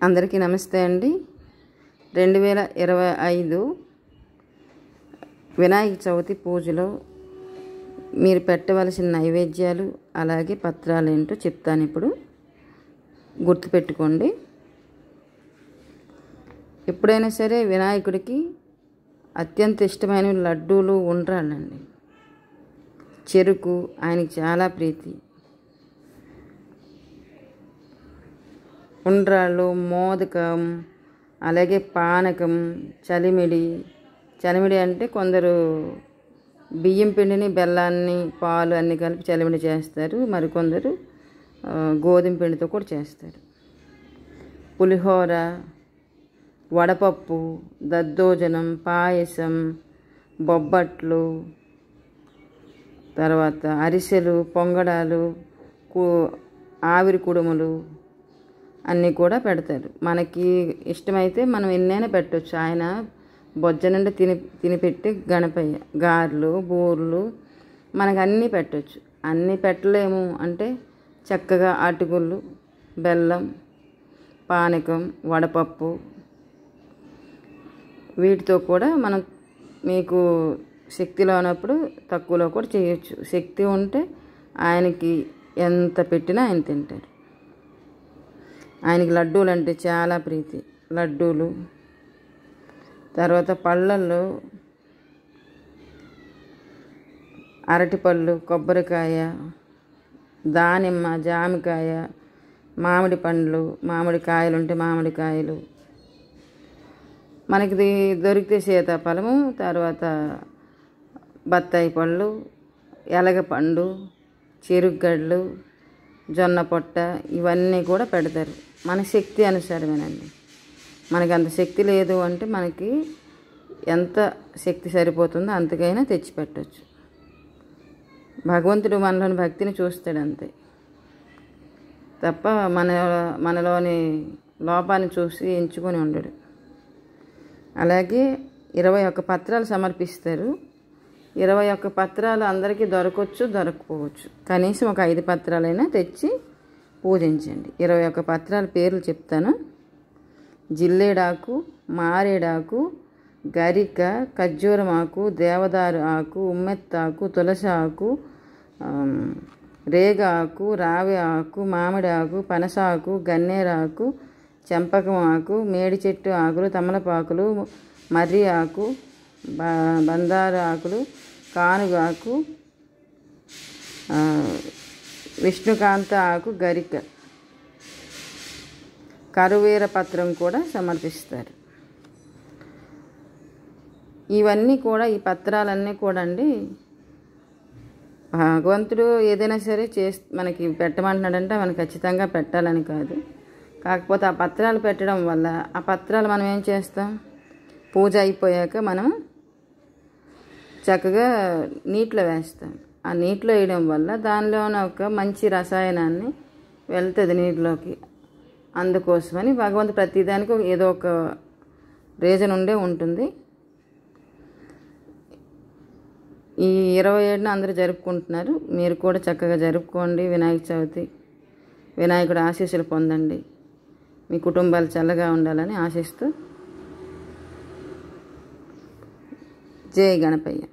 అందరికీ నమస్తే అండి. 2025 వినాయక చవితి పూజలో మీరు పెట్టవలసిన నైవేద్యాలు అలాగే పత్రాలు ఏంటో చెప్తాను. ఇప్పుడు గుర్తుపెట్టుకోండి. ఎప్పుడైనా సరే వినాయకుడికి అత్యంత ఇష్టమైన లడ్డూలు ఉండ్రాళ్ళండి. చెరుకు ఆయనకి చాలా ప్రీతి. ఉండ్రాళ్ళు, మోదకం, అలాగే పానకం, చలిమిడి అంటే కొందరు బియ్యం పిండిని, బెల్లాన్ని, పాలు అన్నీ కలిపి చలిమిడి చేస్తారు. మరికొందరు గోధుమ పిండితో కూడా చేస్తారు. పులిహోర, వడపప్పు, దద్దోజనం, పాయసం, బొబ్బట్లు, తర్వాత అరిసెలు, పొంగడాలు, ఆవిరి కుడుములు అన్నీ కూడా పెడతారు. మనకి ఇష్టమైతే మనం ఎన్నైనా పెట్టవచ్చు. ఆయన బొజ్జ నుండి తినిపెట్టి గణపయ్య గారెలు, బూర్లు మనకు అన్నీ పెట్టవచ్చు. అన్నీ పెట్టలేము అంటే చక్కగా అటుకులు, బెల్లం, పానకం, వడపప్పు వీటితో కూడా మనం మీకు శక్తిలో ఉన్నప్పుడు తక్కువలో కూడా చేయొచ్చు. శక్తి ఉంటే ఆయనకి ఎంత పెట్టినా ఆయన తింటారు. ఆయనకి లడ్డూలు అంటే చాలా ప్రీతి. లడ్డూలు, తర్వాత పళ్ళల్లో అరటిపళ్ళు, కొబ్బరికాయ, దానిమ్మ, జామకాయ, మామిడి పండ్లు, మామిడికాయలు ఉంటే మామిడికాయలు, మనకి దొరికితే సీతాఫలము, తర్వాత బత్తాయి పళ్ళు, ఎలగపండు, చెరుగడ్డలు, జొన్న పొట్ట ఇవన్నీ కూడా పెడతారు. మన శక్తి అనుసారమేనండి. మనకి అంత శక్తి లేదు అంటే మనకి ఎంత శక్తి సరిపోతుందో అంతకైనా తెచ్చి పెట్టవచ్చు. భగవంతుడు మనలోని భక్తిని చూస్తాడు అంతే తప్ప మనలోని లోపాన్ని చూసి ఎంచుకొని ఉండడు. అలాగే 21 పత్రాలు సమర్పిస్తారు. 21 పత్రాలు అందరికీ దొరకవచ్చు, దొరకపోవచ్చు. కనీసం ఒక 5 పత్రాలైనా తెచ్చి పూజించండి. 21 పత్రాల పేర్లు చెప్తాను. జిల్లేడాకు, మారేడాకు, గరిక, ఖర్జూరమాకు, దేవదారు ఆకు, ఉమ్మెత్తాకు, తులసి ఆకు, రేగ ఆకు, రావి ఆకు, మామిడి ఆకు, పనసాకు, గన్నేరాకు, చెంపకం ఆకు, మేడి చెట్టు ఆకులు, తమలపాకులు, మర్రి ఆకు, బందారు ఆకులు, కానుగాకు, విష్ణుకాంత ఆకు, గరిక, కరువేర పత్రం కూడా సమర్పిస్తారు. ఇవన్నీ కూడా, ఈ పత్రాలన్నీ కూడా అండి, భగవంతుడు ఏదైనా సరే మనకి పెట్టమంటున్నాడంటే మనకి ఖచ్చితంగా పెట్టాలని కాదు. కాకపోతే ఆ పత్రాలు పెట్టడం వల్ల ఆ పత్రాలు మనం ఏం చేస్తాం, పూజ అయిపోయాక మనం చక్కగా నీటిలో వేస్తాం. ఆ నీటిలో వేయడం వల్ల దానిలోనే ఒక మంచి రసాయనాన్ని వెళ్తుంది నీటిలోకి. అందుకోసమని భగవంతుడు ప్రతిదానికి ఏదో ఒక రీజన్ ఉండే ఉంటుంది. ఈ 27న అందరూ జరుపుకుంటున్నారు. మీరు కూడా చక్కగా జరుపుకోండి వినాయక చవితి. వినాయకుడు ఆశీస్సులు పొందండి. మీ కుటుంబాలు చల్లగా ఉండాలని ఆశిస్తూ జై గణపయ్య.